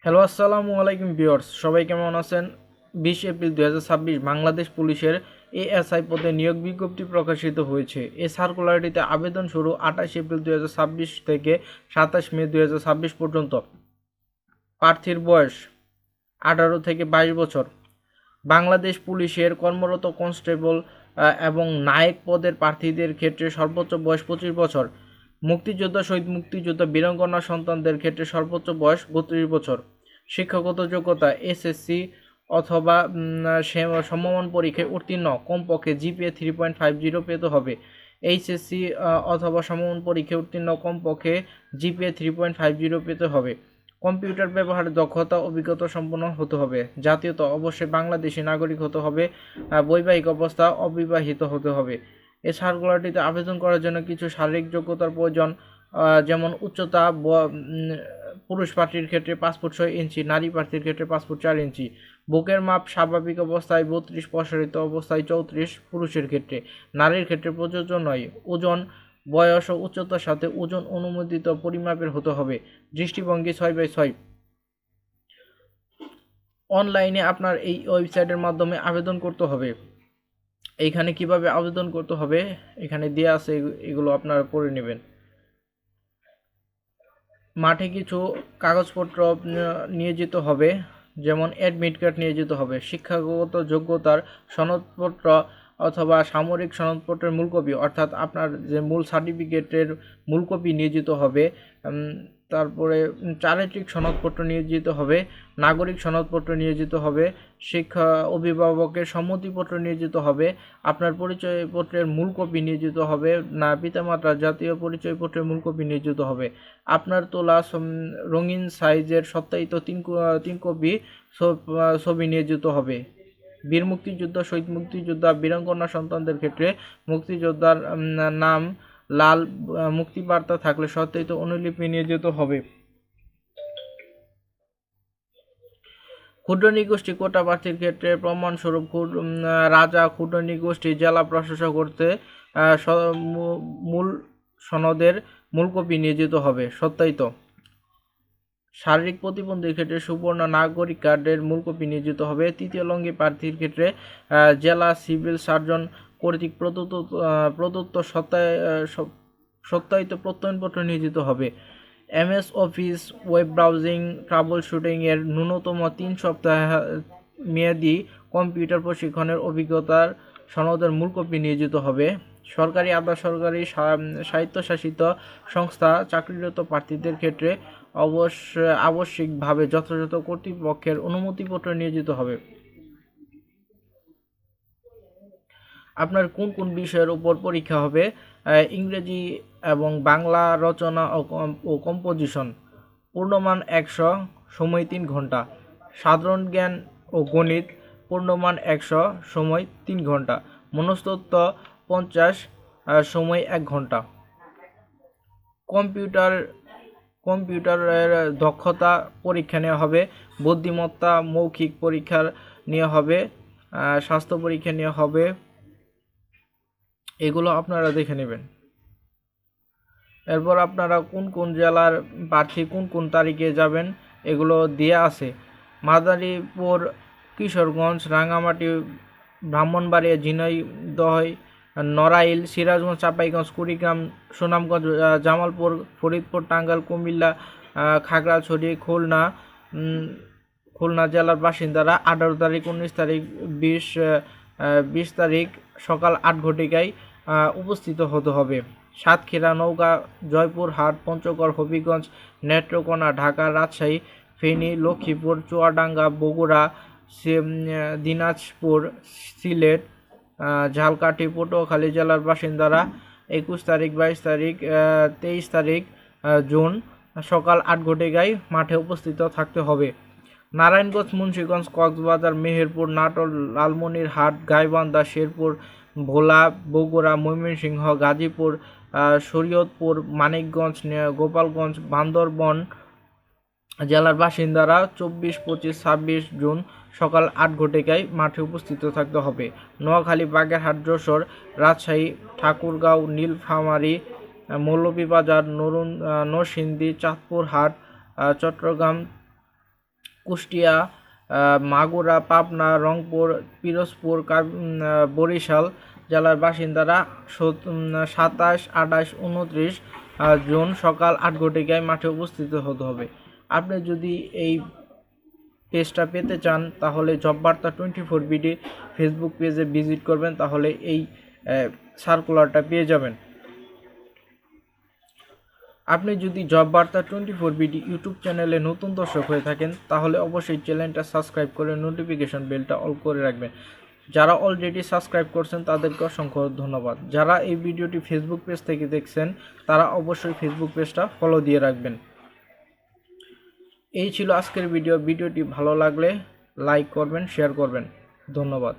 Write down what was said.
Hello, আসসালামু আলাইকুম viewers, সবাই কেমন আছেন? 20 এপ্রিল 2026 বাংলাদেশ পুলিশের এএসআই পদে নিয়োগ বিজ্ঞপ্তি প্রকাশিত হয়েছে। এই সার্কুলারটিতে আবেদন শুরু 28 এপ্রিল 2026 থেকে 27 মে 2026 পর্যন্ত। প্রার্থীর বয়স 18 থেকে 22 বছর। বাংলাদেশ পুলিশের কর্মরত কনস্টেবল এবং নায়েক পদের প্রার্থীদের ক্ষেত্রে সর্বোচ্চ বয়স 25 বছর। মুক্তিযোদ্ধা, শহীদ মুক্তিযোদ্ধা, বীরাঙ্গনা সন্তানদের ক্ষেত্রে সর্বোচ্চ বয়স 32 বছর। শিক্ষাগত যোগ্যতা এসএসসি অথবা সমমান পরীক্ষায় উত্তীর্ণ, কমপক্ষে জিপিএ 3.50 পেতে হবে। এইচএসসি অথবা সমমান পরীক্ষায় উত্তীর্ণ, কমপক্ষে জিপিএ 3.50 পেতে হবে। কম্পিউটার ব্যবহারের দক্ষতা অভিজ্ঞতা সম্পন্ন হতে হবে। জাতীয়তা অবশ্যই বাংলাদেশি নাগরিক হতে হবে। বৈবাহিক অবস্থা অবিবাহিত হতে হবে। এই সার্কুলারটিতে আবেদন করার জন্য কিছু শারীরিক যোগ্যতার প্রয়োজন, যেমন উচ্চতা পুরুষ প্রার্থীর ক্ষেত্রে 5 ফুট 6 ইঞ্চি, নারী প্রার্থীর ক্ষেত্রে 5 ফুট 4 ইঞ্চি। বুকের মাপ স্বাভাবিক অবস্থায় 32, প্রসারিত অবস্থায় 34 পুরুষের ক্ষেত্রে। নারীর ক্ষেত্রে প্রযোজ্য নয়। ওজন, বয়স ও উচ্চতার সাথে ওজন অনুমোদিত পরিমাপের হতে হবে। দৃষ্টিভঙ্গি 6/6। অনলাইনে আপনার এই ওয়েবসাইটের মাধ্যমে আবেদন করতে হবে। এইখানে কিভাবে আবেদন করতে হবে এখানে দেওয়া আছে, এগুলো আপনারা পড়ে নেবেন। মাঠে কিছু কাগজপত্র নিয়ে যেতে হবে, যেমন অ্যাডমিট কার্ড নিয়ে যেতে হবে, শিক্ষাগত যোগ্যতার সনদপত্র অথবা সামরিক সনদপত্রের মূল কপি, অর্থাৎ আপনার যে মূল সার্টিফিকেটের মূল কপি নিয়ে যেতে হবে। তারপরে চারিত্রিক সনদপত্র নিয়ে যেতে হবে, নাগরিক সনদপত্র নিয়ে যেতে হবে, শিক্ষা অভিভাবকের সম্মতিপত্র নিয়ে যেতে হবে, আপনার পরিচয়পত্রের মূল কপি নিয়ে যেতে হবে, না পিতামাতার জাতীয় পরিচয়পত্রের মূল কপি নিয়ে যেতে হবে, আপনার তোলা রঙিন সাইজের সত্যায়িত তিন কপি ছবি নিয়ে যেতে হবে। বীর মুক্তিযোদ্ধা, শহীদ মুক্তিযোদ্ধা, বীরাঙ্গনা সন্তানদের ক্ষেত্রে মুক্তিযোদ্ধার নাম, লাল মুক্তিবার্তা থাকলে সত্যায়িত অনুলিপি নিয়ে যেতে হবে। ক্ষুদ্র নৃগোষ্ঠী কোটা প্রার্থীর ক্ষেত্রে প্রমাণস্বরূপ রাজা ক্ষুদ্র নৃগোষ্ঠী জেলা প্রশাসক করতে মূল সনদের মূল কপি নিয়ে যেতে হবে সত্যায়িত। শারীরিক প্রতিবন্ধীর ক্ষেত্রে সুবর্ণ নাগরিক কার্ডের মূল কপি নিয়ে যেতে হবে। তৃতীয় লিঙ্গী প্রার্থীর ক্ষেত্রে জেলা সিভিল সার্জন কর্তৃক প্রদত্ত সত্যায়িত প্রত্যয়নপত্র নিয়ে যেতে হবে। MS office, web browsing, trouble shooting এর ন্যূনতম 3 সপ্তাহ মেয়াদি কম্পিউটার প্রশিক্ষণের অভিজ্ঞতার সনদের মূল কপি নিয়ে যেতে হবে। সরকারি, আধা সরকারি, স্বায়ত্তশাসিত সংস্থা চাকরিরত প্রার্থীদের ক্ষেত্রে আবশ্যিকভাবে যথাযথ কর্তৃপক্ষের অনুমতিপত্র নিয়ে যেতে হবে। আপনার কোন কোন বিষয়ের উপর পরীক্ষা হবে? ইংরেজি এবং বাংলা রচনা ও কম্পোজিশন। পূর্ণমান 100, সময় 3 ঘন্টা। সাধারণ জ্ঞান ও গণিত, পূর্ণমান 100, সময় 3 ঘন্টা। মনস্তত্ত্ব 50, সময় 1 ঘন্টা। কম্পিউটারের দক্ষতা পরীক্ষা নেওয়া হবে। বুদ্ধিমত্তা মৌখিক পরীক্ষা নেওয়া হবে। স্বাস্থ্য পরীক্ষা নেওয়া হবে। এগুলো আপনারা দেখে নেবেন। এরপর আপনারা কোন কোন জেলার প্রার্থী কোন কোন তারিখে যাবেন এগুলো দেওয়া আছে। মাদারীপুর, কিশোরগঞ্জ, রাঙ্গামাটি, ব্রাহ্মণবাড়িয়া, ঝিনাইদহ, নড়াইল, সিরাজগঞ্জ, চাঁপাইগঞ্জ, কুড়িগ্রাম, সুনামগঞ্জ, জামালপুর, ফরিদপুর, টাঙ্গাইল, কুমিল্লা, খাগড়াছড়ি, খুলনা জেলার বাসিন্দারা 18 তারিখ, 19 তারিখ, 20 তারিখ সকাল 8 ঘটিকায় উপস্থিত হতে হবে। সাতক্ষীরা, নওগাঁ, জয়পুরহাট, পঞ্চগড়, হবিগঞ্জ, নেত্রকোনা, ঢাকা, রাজশাহী, ফেনী, লক্ষ্মীপুর, চুয়াডাঙ্গা, বগুড়া, দিনাজপুর, সিলেট, ঝালকাঠি, পটুয়াখালী জেলার বাসিন্দারা 21 তারিখ, 22 তারিখ, 23 তারিখ জুন সকাল 8 ঘটিকায় মাঠে উপস্থিত থাকতে হবে। নারায়ণগঞ্জ, মুন্সিগঞ্জ, কক্সবাজার, মেহেরপুর, নাটোর, লালমনিরহাট, গাইবান্ধা, শেরপুর, ভোলা, বগুড়া, ময়মনসিংহ, গাজীপুর, শরীয়তপুর, মানিকগঞ্জ, গোপালগঞ্জ, বান্দরবান জেলার বাসিন্দারা 24, 25, 26 জুন সকাল 8 ঘটিকায় মাঠে উপস্থিত থাকতে হবে। নোয়াখালী, বাগেরহাট, যশোর, রাজশাহী, ঠাকুরগাঁও, নীলফামারী, মৌলভীবাজার, নরসিংদী, চাঁদপুর হাট, চট্টগ্রাম, কুষ্টিয়া, মাগুরা, পাবনা, রংপুর, পিরোজপুর, বরিশাল জেলার বাসিন্দারা 27, 28, 29 জুন সকাল 8 ঘটিকায় মাঠে উপস্থিত হতে হবে। আপনি যদি এই পেজটা পেতে চান তাহলে জব বার্তা 24 বিডি ফেসবুক পেজে ভিজিট করবেন, তাহলে এই সার্কুলারটা পেয়ে যাবেন। আপনি যদি জব বার্তা 24 বিডি ইউটিউব চ্যানেলে নতুন দর্শক হয়ে থাকেন তাহলে অবশ্যই চ্যানেলটা সাবস্ক্রাইব করে নোটিফিকেশন বেলটা অল করে রাখবেন। যারা অলরেডি সাবস্ক্রাইব করছেন তাদেরকে অসংখ্য ধন্যবাদ। যারা এই ভিডিওটি ফেসবুক পেজ থেকে দেখছেন তারা অবশ্যই ফেসবুক পেজটা ফলো দিয়ে রাখবেন। এই ছিল আজকের ভিডিওটি ভালো লাগলে লাইক করবেন, শেয়ার করবেন। ধন্যবাদ।